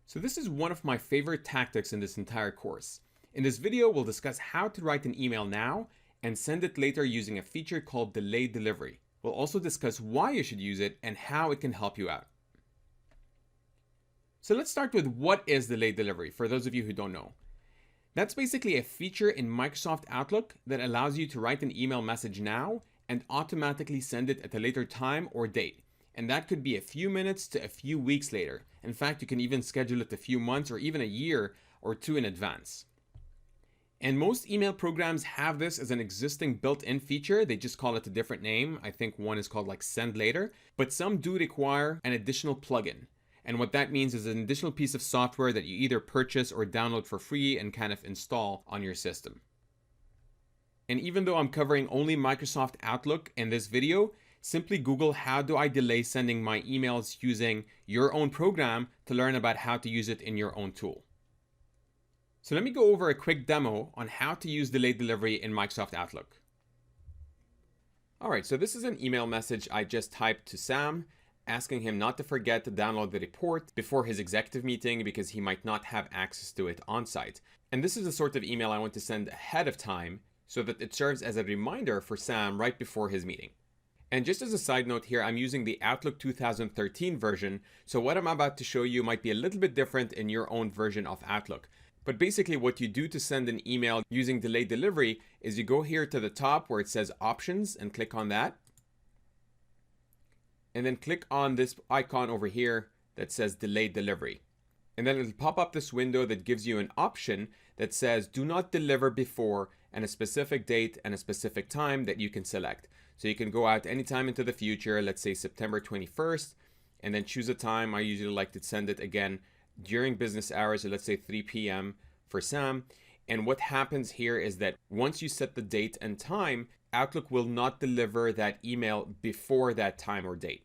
So this is one of my favorite tactics in this entire course. In this video, we'll discuss how to write an email now and send it later using a feature called delayed delivery. We'll also discuss why you should use it and how it can help you out. So let's start with what is delayed delivery for those of you who don't know. That's basically a feature in Microsoft Outlook that allows you to write an email message now and automatically send it at a later time or date. And that could be a few minutes to a few weeks later. In fact, you can even schedule it a few months or even a year or two in advance. And most email programs have this as an existing built-in feature. They just call it a different name. I think one is called like Send Later, but some do require an additional plugin. And what that means is an additional piece of software that you either purchase or download for free and kind of install on your system. And even though I'm covering only Microsoft Outlook in this video, simply Google how do I delay sending my emails using your own program to learn about how to use it in your own tool. So let me go over a quick demo on how to use delayed delivery in Microsoft Outlook. All right, so this is an email message I just typed to Sam, asking him not to forget to download the report before his executive meeting because he might not have access to it on site. And this is the sort of email I want to send ahead of time so that it serves as a reminder for Sam right before his meeting. And just as a side note here, I'm using the Outlook 2013 version, so what I'm about to show you might be a little bit different in your own version of Outlook. But basically what you do to send an email using delayed delivery is you go here to the top where it says options and click on that. And then click on this icon over here that says delayed delivery. And then it'll pop up this window that gives you an option that says do not deliver before and a specific date and a specific time that you can select. So you can go out anytime into the future, let's say September 21st, and then choose a time. I usually like to send it again during business hours, so let's say 3 p.m. for Sam. And what happens here is that once you set the date and time, Outlook will not deliver that email before that time or date.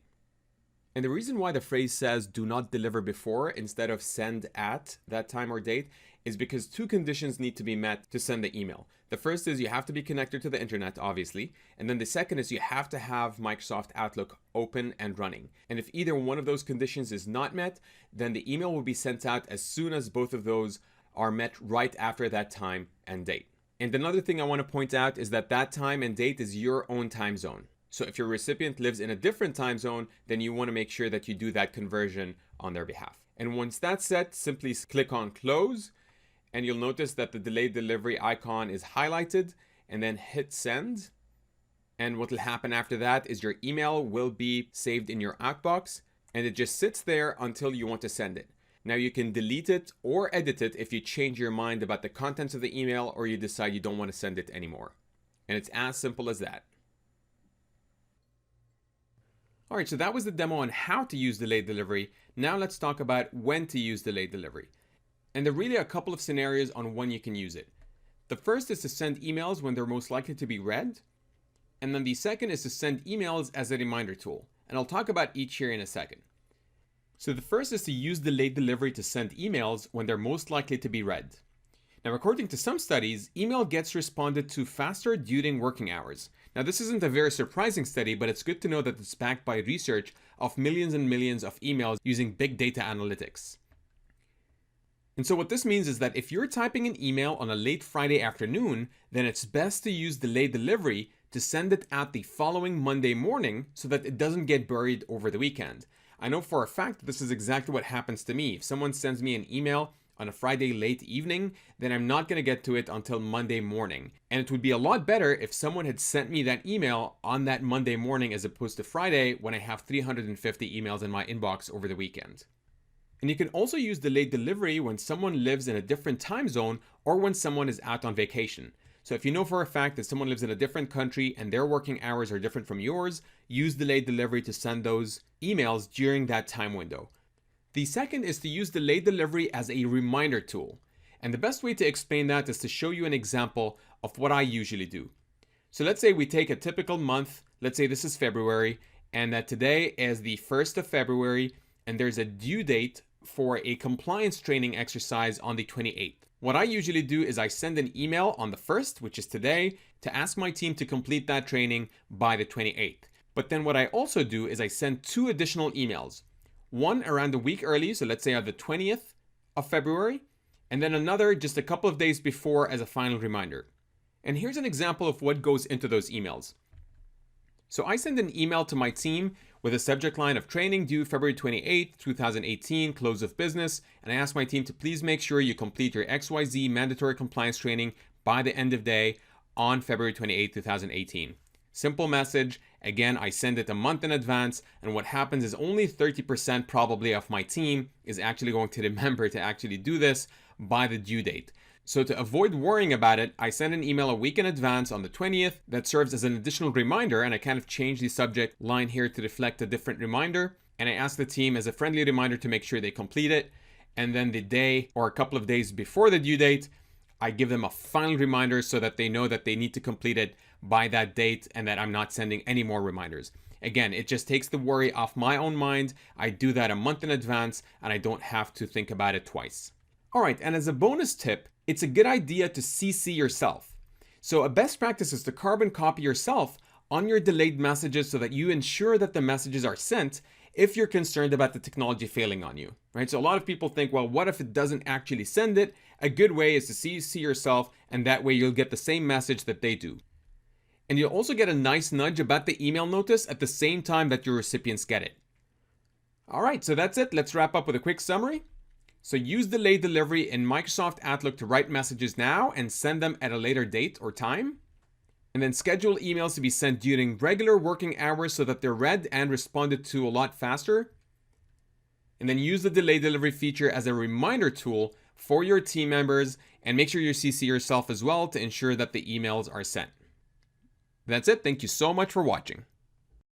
And the reason why the phrase says do not deliver before instead of send at that time or date is because two conditions need to be met to send the email. The first is you have to be connected to the internet, obviously. And then the second is you have to have Microsoft Outlook open and running. And if either one of those conditions is not met, then the email will be sent out as soon as both of those are met right after that time and date. And another thing I want to point out is that that time and date is your own time zone. So if your recipient lives in a different time zone, then you want to make sure that you do that conversion on their behalf. And once that's set, simply click on close. And you'll notice that the delayed delivery icon is highlighted and then hit send. And what will happen after that is your email will be saved in your outbox and it just sits there until you want to send it. Now you can delete it or edit it if you change your mind about the contents of the email or you decide you don't want to send it anymore. And it's as simple as that. All right, so that was the demo on how to use delayed delivery. Now let's talk about when to use delayed delivery. And there are really a couple of scenarios on when you can use it. The first is to send emails when they're most likely to be read. And then the second is to send emails as a reminder tool. And I'll talk about each here in a second. So the first is to use delayed delivery to send emails when they're most likely to be read. Now, according to some studies, email gets responded to faster during working hours. Now, this isn't a very surprising study, but it's good to know that it's backed by research of millions and millions of emails using big data analytics. And so what this means is that if you're typing an email on a late Friday afternoon, then it's best to use delayed delivery to send it out the following Monday morning so that it doesn't get buried over the weekend. I know for a fact that this is exactly what happens to me. If someone sends me an email on a Friday late evening, then I'm not going to get to it until Monday morning. And it would be a lot better if someone had sent me that email on that Monday morning as opposed to Friday when I have 350 emails in my inbox over the weekend. And you can also use delayed delivery when someone lives in a different time zone or when someone is out on vacation. So if you know for a fact that someone lives in a different country and their working hours are different from yours, use delayed delivery to send those emails during that time window. The second is to use delayed delivery as a reminder tool. And the best way to explain that is to show you an example of what I usually do. So let's say we take a typical month. Let's say this is February and that today is the 1st of February and there's a due date for a compliance training exercise on the 28th. What I usually do is I send an email on the 1st, which is today, to ask my team to complete that training by the 28th. But then what I also do is I send two additional emails. One around a week early, so let's say on the 20th of February, and then another just a couple of days before as a final reminder. And here's an example of what goes into those emails. So I send an email to my team with a subject line of training due February 28th, 2018, close of business, and I ask my team to please make sure you complete your XYZ mandatory compliance training by the end of day on February 28th, 2018. Simple message. Again, I send it a month in advance, and what happens is only 30% probably of my team is actually going to remember to actually do this by the due date. So to avoid worrying about it, I send an email a week in advance on the 20th that serves as an additional reminder, and I kind of change the subject line here to reflect a different reminder. And I ask the team as a friendly reminder to make sure they complete it. And then the day or a couple of days before the due date, I give them a final reminder so that they know that they need to complete it by that date and that I'm not sending any more reminders. Again, it just takes the worry off my own mind. I do that a month in advance and I don't have to think about it twice. All right, and as a bonus tip, it's a good idea to CC yourself. So a best practice is to carbon copy yourself on your delayed messages so that you ensure that the messages are sent if you're concerned about the technology failing on you, right? So a lot of people think, well, what if it doesn't actually send it? A good way is to CC yourself, and that way you'll get the same message that they do. And you'll also get a nice nudge about the email notice at the same time that your recipients get it. All right, so that's it. Let's wrap up with a quick summary. So use delayed delivery in Microsoft Outlook to write messages now and send them at a later date or time. And then schedule emails to be sent during regular working hours so that they're read and responded to a lot faster. And then use the delayed delivery feature as a reminder tool for your team members, and make sure you CC yourself as well to ensure that the emails are sent. That's it. Thank you so much for watching.